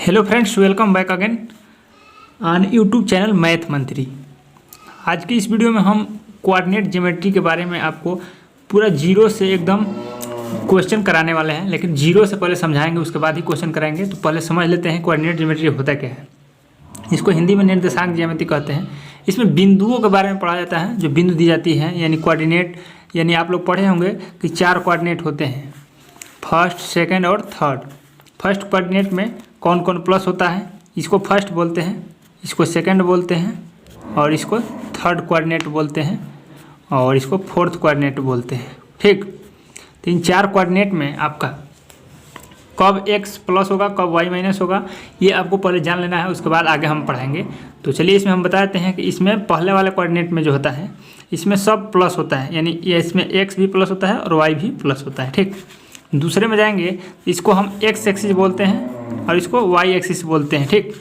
Hello friends, welcome back again on YouTube channel math मंत्री। आज की इस वीडियो में हम कोऑर्डिनेट ज्योमेट्री के बारे में आपको पूरा जीरो से एकदम क्वेश्चन कराने वाले हैं, लेकिन जीरो से पहले समझाएंगे, उसके बाद ही क्वेश्चन कराएंगे। तो पहले समझ लेते हैं कोऑर्डिनेट ज्योमेट्री होता क्या है। इसको हिंदी में निर्देशांक ज्यामिति कहते हैं। इसमें बिंदुओं के बारे में पढ़ा जाता है, जो बिंदु दी जाती है, यानी कोऑर्डिनेट। यानी आप लोग पढ़े होंगे कि 4 कोऑर्डिनेट होते हैं, फर्स्ट, सेकेंड और थर्ड। फर्स्ट कोऑर्डिनेट में कौन कौन प्लस होता है, इसको फर्स्ट बोलते हैं, इसको सेकंड बोलते हैं, और इसको थर्ड कोऑर्डिनेट बोलते हैं, और इसको फोर्थ कोऑर्डिनेट बोलते हैं। ठीक, तो इन 4 कोऑर्डिनेट में आपका कब x प्लस होगा, कब y माइनस होगा, ये आपको पहले जान लेना है, उसके बाद आगे हम पढ़ाएंगे। तो चलिए इसमें हम बताते हैं कि इसमें पहले वाले कोऑर्डिनेट में जो होता है, इसमें सब प्लस होता है, यानी ये इसमें x भी प्लस होता है और y भी प्लस होता है। ठीक, दूसरे में जाएंगे, इसको हम x एक्सिस बोलते हैं और इसको y एक्सिस बोलते हैं। ठीक,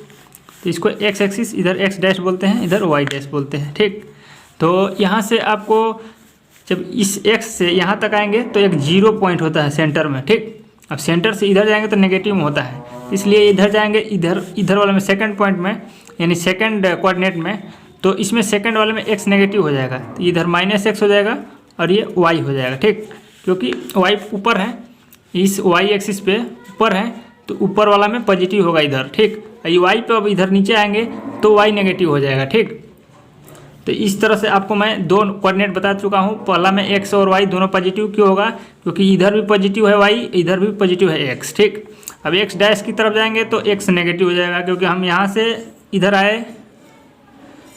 तो इसको x एक्सिस इधर x डैश बोलते हैं, इधर y डैश बोलते हैं। ठीक, तो यहाँ से आपको जब इस x से यहाँ तक आएंगे तो एक 0 पॉइंट होता है सेंटर में। ठीक, अब सेंटर से इधर जाएंगे तो नेगेटिव में होता है, इसलिए इधर जाएंगे, इधर वाले में सेकंड पॉइंट में, यानी सेकंड कोऑर्डिनेट में, तो इसमें सेकंड वाले में x नेगेटिव हो जाएगा, तो इधर -x हो जाएगा और ये y हो जाएगा। ठीक, क्योंकि y ऊपर है, इस y एक्सिस पे ऊपर है, तो ऊपर वाला में पॉजिटिव होगा इधर। ठीक, ये y पे अब इधर नीचे आएंगे तो y नेगेटिव हो जाएगा। ठीक, तो इस तरह से आपको मैं 2 कोऑर्डिनेट बता चुका हूँ। पहला में x और y दोनों पॉजिटिव क्यों होगा, क्योंकि इधर भी पॉजिटिव है y, इधर भी पॉजिटिव है x। ठीक, अब x डैश की तरफ जाएंगे तो x नेगेटिव हो जाएगा, क्योंकि हम यहाँ से इधर आए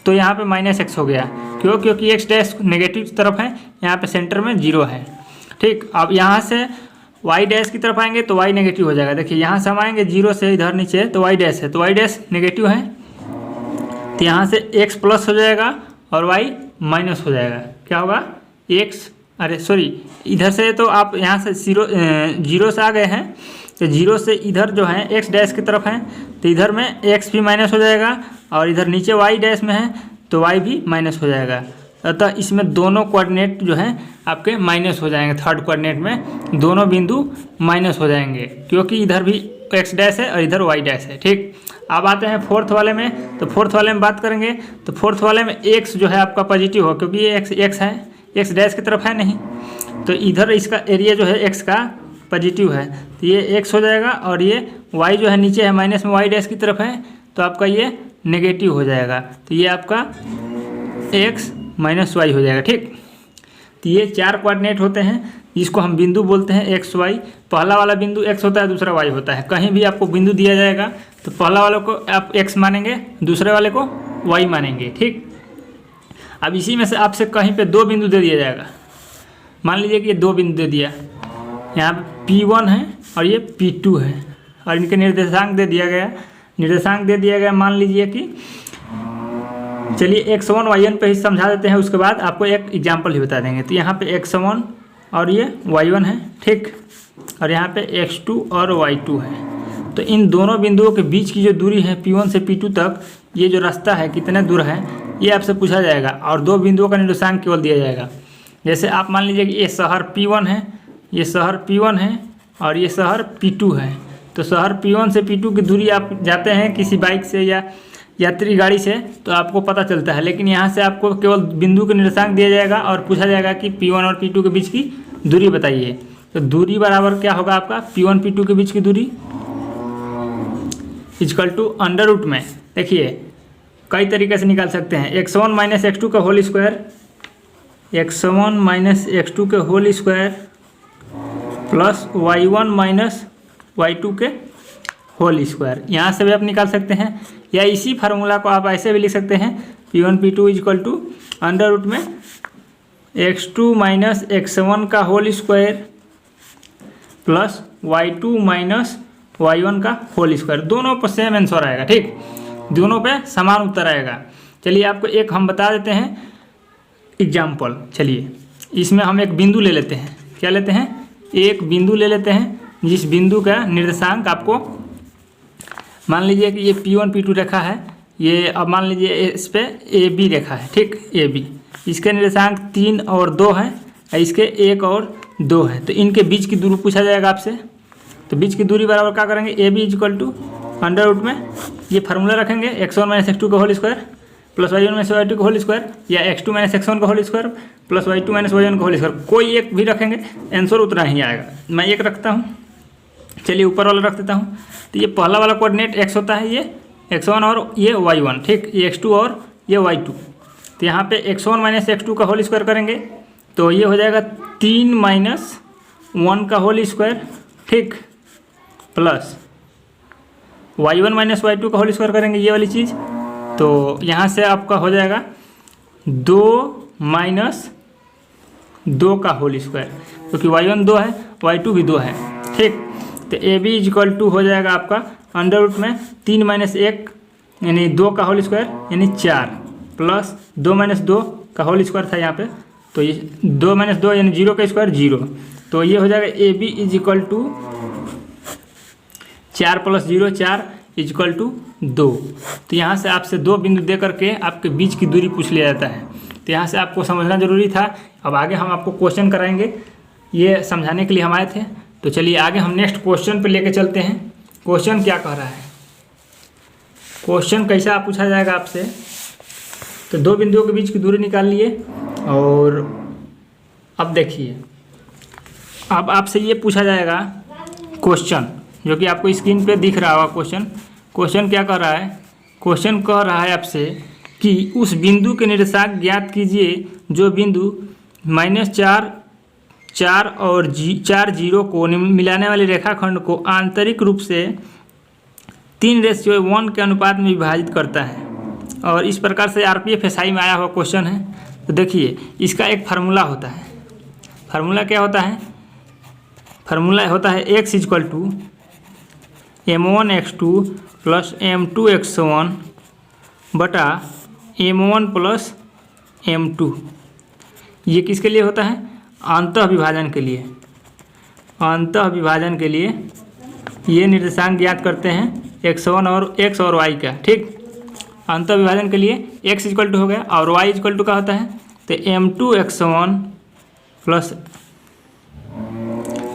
तो यहाँ पे -x हो गया। क्यों? क्योंकि x डैश नेगेटिव तरफ है, यहाँ पे सेंटर में 0 है। ठीक, अब यहाँ से y डैश की तरफ आएंगे तो y नेगेटिव हो जाएगा। देखिए यहाँ से हम आएंगे 0 से इधर नीचे तो y डैश है, तो y डैश नेगेटिव है, तो यहाँ से x प्लस हो जाएगा और y माइनस हो जाएगा। क्या होगा? इधर से तो आप यहाँ से 0 से आ गए हैं, तो 0 से इधर जो है x डैश की तरफ है, तो इधर में x भी माइनस हो जाएगा, और इधर नीचे y डैश में है तो y भी माइनस हो जाएगा। अतः इसमें दोनों कोऑर्डिनेट जो हैं आपके माइनस हो जाएंगे। थर्ड कोऑर्डिनेट में दोनों बिंदु माइनस हो जाएंगे, क्योंकि इधर भी x डैश है और इधर y डैश है। ठीक, अब आते हैं फोर्थ वाले में। तो फोर्थ वाले में बात करेंगे तो फोर्थ वाले में x जो है आपका पॉजिटिव हो, क्योंकि ये x है, x डैश की तरफ है नहीं, तो इधर इसका एरिया जो है x का पॉजिटिव है, तो ये x हो जाएगा, और ये y जो है नीचे है माइनस में, y डैश की तरफ है, तो आपका ये नेगेटिव हो जाएगा, तो ये आपका x माइनस y हो जाएगा। ठीक, तो ये 4 कोऑर्डिनेट होते हैं, जिसको हम बिंदु बोलते हैं x y। पहला वाला बिंदु x होता है, दूसरा y होता है। कहीं भी आपको बिंदु दिया जाएगा तो पहला वाले को आप x मानेंगे, दूसरे वाले को y मानेंगे। ठीक, अब इसी में से आपसे कहीं पे 2 बिंदु दे दिया जाएगा। मान लीजिए कि ये 2 बिंदु दे दिया, यहाँ पे P1 है और ये P2 है, और इनके निर्देशांक दे दिया गया। मान लीजिए कि चलिए x1 y1 पे ही समझा देते हैं, उसके बाद आपको एक एग्जांपल ही बता देंगे। तो यहाँ पे x1 और ये y1 है। ठीक, और यहाँ पे x2 और y2 है। तो इन दोनों बिंदुओं के बीच की जो दूरी है P1 से P2 तक, ये जो रास्ता है कितने दूर है, ये आपसे पूछा जाएगा, और 2 बिंदुओं का निर्देशांक केवल दिया जाएगा। जैसे आप मान लीजिए कि ये शहर P1 है, ये शहर P1 है, और ये शहर P2 है। तो शहर P1 से P2 की दूरी आप जाते हैं किसी बाइक से या यात्री गाड़ी से, तो आपको पता चलता है, लेकिन यहाँ से आपको केवल बिंदु के निर्देशांक दिया जाएगा और पूछा जाएगा कि P1 और P2 के बीच की दूरी बताइए। तो दूरी बराबर क्या होगा आपका, P1 P2 के बीच की दूरी इक्वल टू अंडर रूट में, देखिए कई तरीके से निकाल सकते हैं, x1 माइनस x2 का whole square, x1 minus x2 के whole square plus y1 minus y2 के होल स्क्वायर। यहाँ से भी आप निकाल सकते हैं, या इसी फार्मूला को आप ऐसे भी लिख सकते हैं, P1 P2 equal to under root में x2 माइनस x1 का whole square plus y2 minus y1 का होल स्क्वायर। दोनों पर सेम आंसर आएगा। ठीक, दोनों पे समान उत्तर आएगा। चलिए आपको एक हम बता देते हैं एग्जाम्पल। चलिए इसमें हम एक बिंदु ले लेते हैं। क्या लेते हैं? एक बिंदु ले लेते हैं, जिस बिंदु का निर्देशांक आपको मान लीजिए कि ये P1 P2 रेखा है, ये अब मान लीजिए इस पे AB रेखा है। ठीक, AB, इसके निर्देशांक 3 और 2 है, इसके 1 और 2 है। तो इनके बीच की दूरी पूछा जाएगा आपसे। तो बीच की दूरी बराबर क्या करेंगे, AB equal to under root में ये फार्मूला रखेंगे x1 माइनस x2 का whole square plus y1 minus y2 का होल स्क्वायर या x2 माइनस x1 का whole square plus y2 minus y1 का होल स्क्वायर, कोई एक भी रखेंगे आंसर उतना ही आएगा। मैं एक रखता हूँ, चलिए ऊपर वाला रख देता हूँ। तो ये पहला वाला कोऑर्डिनेट x होता है, ये x1 और ये y1, ठीक, ये x2 और ये y2। तो यहाँ पे x1 माइनस x2 का होल स्क्वायर करेंगे तो ये हो जाएगा 3 माइनस 1 का होल स्क्वायर, ठीक, प्लस y1 माइनस y2 का होल स्क्वायर करेंगे ये वाली चीज़। तो यहाँ से आपका हो जाएगा 2 माइनस 2 का होल स्क्वायर, क्योंकि y1 2 है, y2 भी 2 है, ठीक। तो ए बी इजक्वल टू हो जाएगा आपका अंडर रूट में 3 माइनस 1 यानी 2 का होल स्क्वायर यानी 4 प्लस 2 माइनस 2 का होल स्क्वायर था यहाँ पे, तो ये 2 माइनस 2 यानी 0 का स्क्वायर 0। तो ये हो जाएगा A B is equal to 4 plus 0 4 is equal to 2। तो यहाँ से आपसे 2 बिंदु दे करके आपके बीच की दूरी पूछ लिया जाता है। तो यहाँ से आपको समझना ज़रूरी था। अब आगे हम आपको क्वेश्चन कराएंगे, ये समझाने के लिए हम आए थे। तो चलिए आगे हम नेक्स्ट क्वेश्चन पे लेके चलते हैं। क्वेश्चन क्या कह रहा है, क्वेश्चन कैसा पूछा जाएगा आपसे। तो 2 बिंदुओं के बीच की दूरी निकाल लिए और अब देखिए, अब आपसे ये पूछा जाएगा क्वेश्चन, जो कि आपको स्क्रीन पे दिख रहा होगा। क्वेश्चन क्या कह रहा है, क्वेश्चन कह रहा है आपसे कि उस बिंदु के निर्देशांक ज्ञात कीजिए जो बिंदु -4 और 4 जीरो को मिलाने वाले रेखाखंड को आंतरिक रूप से 3:1 के अनुपात में विभाजित करता है। और इस प्रकार से RPF SI में आया हुआ क्वेश्चन है। तो देखिए इसका एक फार्मूला होता है। फार्मूला क्या होता है, फार्मूला होता है x is equal to m1x2 plus m2x1 बटा m1 प्लस m2। ये किसके लिए होता है, अंतः विभाजन के लिए। अंतः विभाजन के लिए ये निर्देशांक ज्ञात करते हैं x1 और x और y का, ठीक। अंतः विभाजन के लिए x इक्वल टू हो गया और y इक्वल टू का होता है तो m2x1 प्लस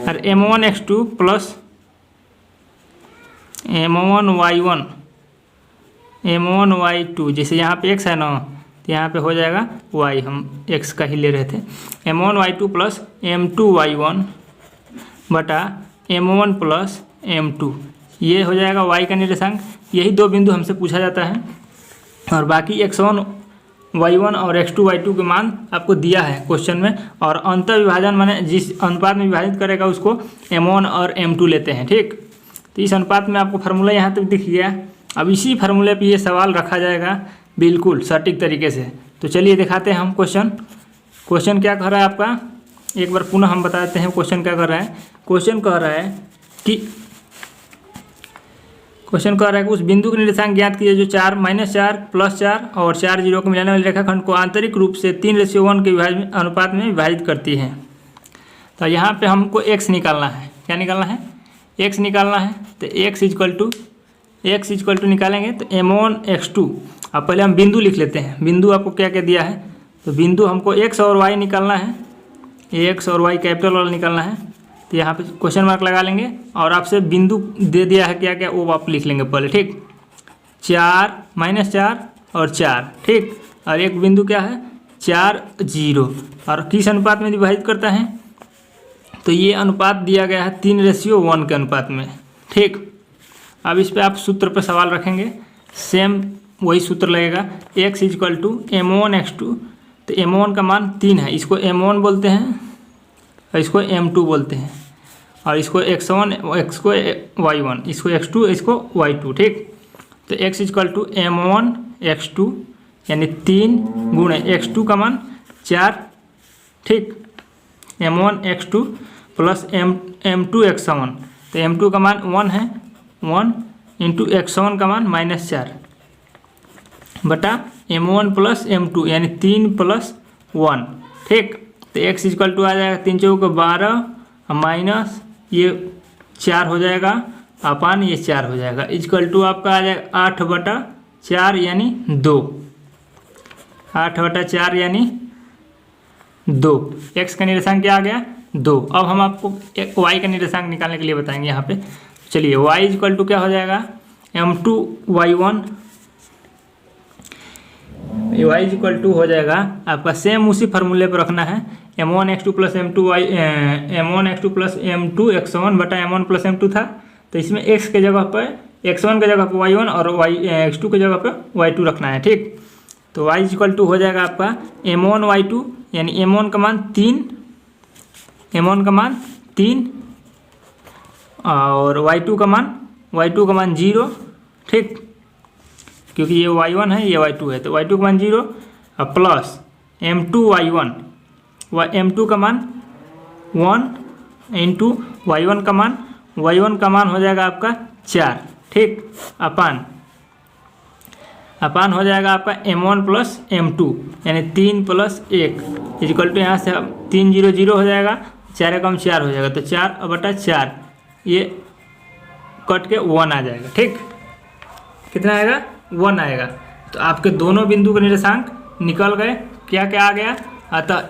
और m1x2 प्लस m1y2। जैसे यहाँ पे x है ना, तो यहाँ पे हो जाएगा y, हम x का ही ले रहे थे। m1y2 प्लस m2y1 बटा m1 प्लस m2, ये हो जाएगा y का निर्देशांक। यही 2 बिंदु हमसे पूछा जाता है और बाकी x1 y1 और x2 y2 के मान आपको दिया है क्वेश्चन में। और अंतर विभाजन माने जिस अनुपात में विभाजित करेगा उसको m1 और m2 लेते हैं, ठीक। तो इस अनुपात में आपको फार्मूला यहाँ तक दिख गया। अब इसी फार्मूले पे ये सवाल रखा जाएगा बिल्कुल सटीक तरीके से। तो चलिए दिखाते हैं हम क्वेश्चन क्या कह रहा है आपका। एक बार पुनः हम बता देते हैं क्वेश्चन क्या कर रहा है। क्वेश्चन कह रहा है कि उस बिंदु के निर्देशांक ज्ञात कीजिए जो 4 -4 प्लस 4 और 4 जीरो को मिलाने वाले रेखाखंड को आंतरिक रूप से 3:1 के अनुपात में विभाजित करती है। तो यहाँ पे हमको x निकालना है। क्या निकालना है, x निकालना है। तो x इक्वल टू निकालेंगे तो m1x2। अब पहले हम बिंदु लिख लेते हैं। बिंदु आपको क्या क्या दिया है, तो बिंदु हमको x और y निकालना है, x और y कैपिटल वाला निकालना है। तो यहाँ पे क्वेश्चन मार्क लगा लेंगे और आपसे बिंदु दे दिया है क्या क्या, वो आप लिख लेंगे पहले, ठीक। 4 -4 और 4, ठीक। और एक बिंदु क्या है 4 0 और किस अनुपात में विभाजित करता है, तो ये अनुपात दिया गया है 3:1 के अनुपात में, ठीक। अब इस पे आप सूत्र पे सवाल रखेंगे, सेम वही सूत्र लगेगा। x is equal to m1x2। तो m1 का मान 3 है, इसको m1 बोलते हैं और इसको m2 बोलते हैं। और इसको x1 इसको y1, इसको x2 इसको y2, ठीक। तो x इजक्वल टू m1x2 यानी 3 गुणे x2 का मान 4, ठीक। m1x2 plus m2x1। तो m2 का मान 1 है, 1 इंटू x1 का मान -4 बटा m1 प्लस m2 यानी 3 प्लस 1, ठीक। तो x इक्वल टू आ जाएगा 3 चौके 12 माइनस ये 4 हो जाएगा अपान ये 4 हो जाएगा, इक्वल टू आपका आ जाएगा 8/4 यानी 2। 8/4 यानी 2। x का निर्देशांक क्या आ गया 2। अब हम आपको y का निर्देशांक निकालने के लिए बताएंगे यहाँ पे। चलिए y इक्वल टू क्या हो जाएगा, m2y1 y इक्वल टू हो जाएगा आपका सेम उसी फार्मूले पर रखना है m1x2 प्लस m2x1 बटा m1 प्लस m2 था, तो इसमें x के जगह पर x1 के जगह पर y1 और x2 के जगह पर y2 रखना है। ठीक, तो y इक्वल टू हो जाएगा आपका m1 y2 यानी m1 का मान 3 और y2 का मान 0। ठीक, क्योंकि ये y1 है ये y2 है, तो y2 का मान 0 और प्लस m2y1 m2 का मान 1 इंटू y1 का मान हो जाएगा आपका 4। ठीक, अपान हो जाएगा आपका m1 प्लस m2 यानी 3 प्लस 1 इक्वल टू यहाँ से 3 0 0 हो जाएगा, 4 कम 4 हो जाएगा, तो 4 बटा 4 ये कट के 1 आ जाएगा। ठीक, कितना आएगा 1 आएगा। तो आपके दोनों बिंदु के निर्देशांक निकल गए। क्या क्या आ गया, अतः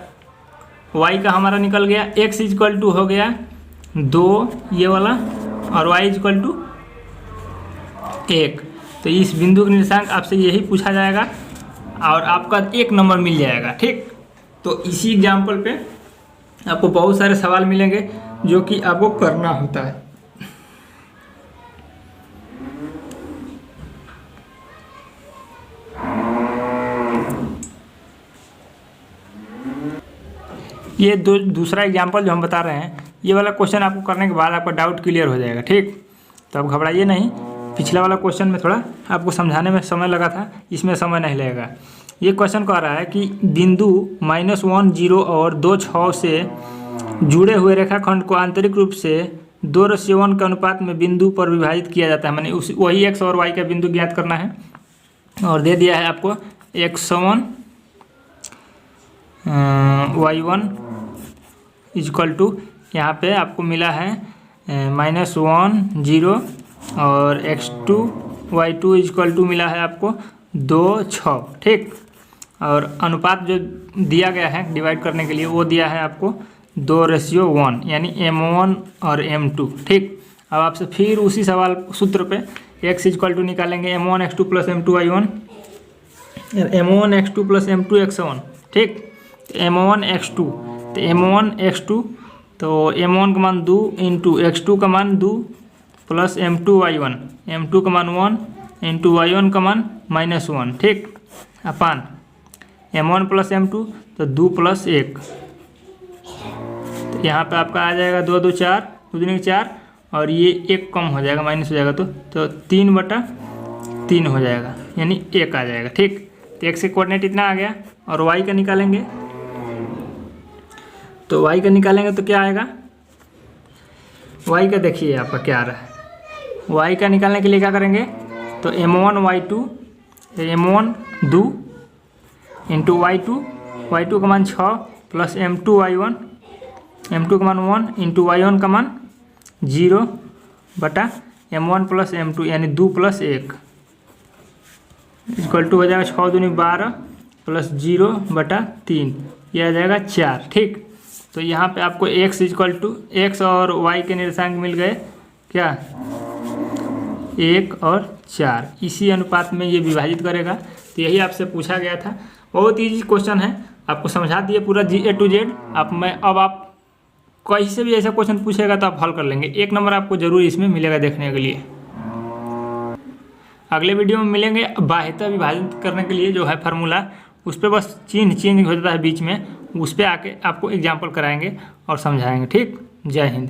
y का हमारा निकल गया, x इक्वल टू हो गया 2 ये वाला और y इक्वल टू 1। तो इस बिंदु का निर्देशांक आपसे यही पूछा जाएगा और आपका 1 नंबर मिल जाएगा। ठीक, तो इसी एग्जाम्पल पे आपको बहुत सारे सवाल मिलेंगे जो कि आपको करना होता है। ये दूसरा एग्जाम्पल जो हम बता रहे हैं, ये वाला क्वेश्चन आपको करने के बाद आपका डाउट क्लियर हो जाएगा। ठीक, तो आप घबराइए नहीं। पिछला वाला क्वेश्चन में थोड़ा आपको समझाने में समय लगा था, इसमें समय नहीं लगेगा। ये क्वेश्चन कह रहा है कि बिंदु -1 0 और 2 6 से जुड़े हुए रेखाखंड को आंतरिक रूप से 2:1 के अनुपात में बिंदु पर विभाजित किया जाता है। मैंने वही x और y का बिंदु ज्ञात करना है और दे दिया है आपको x1 y1 इक्वल टू, यहाँ पे आपको मिला है -1 0 और x2 y2 इक्वल टू मिला है आपको 2 6। ठीक, और अनुपात जो दिया गया है डिवाइड करने के लिए वो दिया है आपको 2:1 यानी m1 और m2। ठीक, अब आपसे फिर उसी सवाल सूत्र पे x इक्वल टू निकालेंगे m1 x2 plus m2 y1 m1 x2 plus m2 x1। ठीक, m1 x2 तो m1 x2 तो m1 का मान 2 इंटू x2 का मान 2 प्लस m2 y1 m2 का मान 1 इंटू y1 का मान -1। ठीक, अपान m1 प्लस m2 तो 2 प्लस 1, तो यहाँ पे आपका आ जाएगा 2 2 4 2 दूनी 4 और ये 1 कम हो जाएगा, माइनस हो जाएगा, तो 3/3 हो जाएगा यानी 1 आ जाएगा। ठीक, तो x के कोऑर्डिनेट इतना आ गया और y का निकालेंगे, तो y का निकालेंगे तो क्या आएगा, y का देखिए आपका क्या आ रहा है। y का निकालने के लिए क्या करेंगे, तो m1 y2 m1 2 into y2 का मान 6 प्लस m2 y1 m2 का मान 1 इंटू y1 का मान 0 बटा m1 प्लस m2 यानी 2 प्लस 1 इक्वल टू हो जाएगा 6 दूनी 12 प्लस 0 बटा 3, यह आ जाएगा 4। ठीक, तो यहाँ पे आपको x इक्वल टू x और y के निर्देशांक मिल गए क्या, 1 और 4, इसी अनुपात में ये विभाजित करेगा। तो यही आपसे पूछा गया था, बहुत ईजी क्वेश्चन है, आपको समझा दिए पूरा A to Z। अब आप कहीं से भी ऐसा क्वेश्चन पूछेगा तो आप हल कर लेंगे, 1 नंबर आपको जरूर इसमें मिलेगा देखने के लिए। अगले वीडियो में मिलेंगे बाह्यता विभाजित करने के लिए जो है फार्मूला, उस पर बस चिन्ह चेंज हो जाता है बीच में, उस पर आके आपको एग्जाम्पल कराएंगे और समझाएंगे। ठीक, जय हिंद।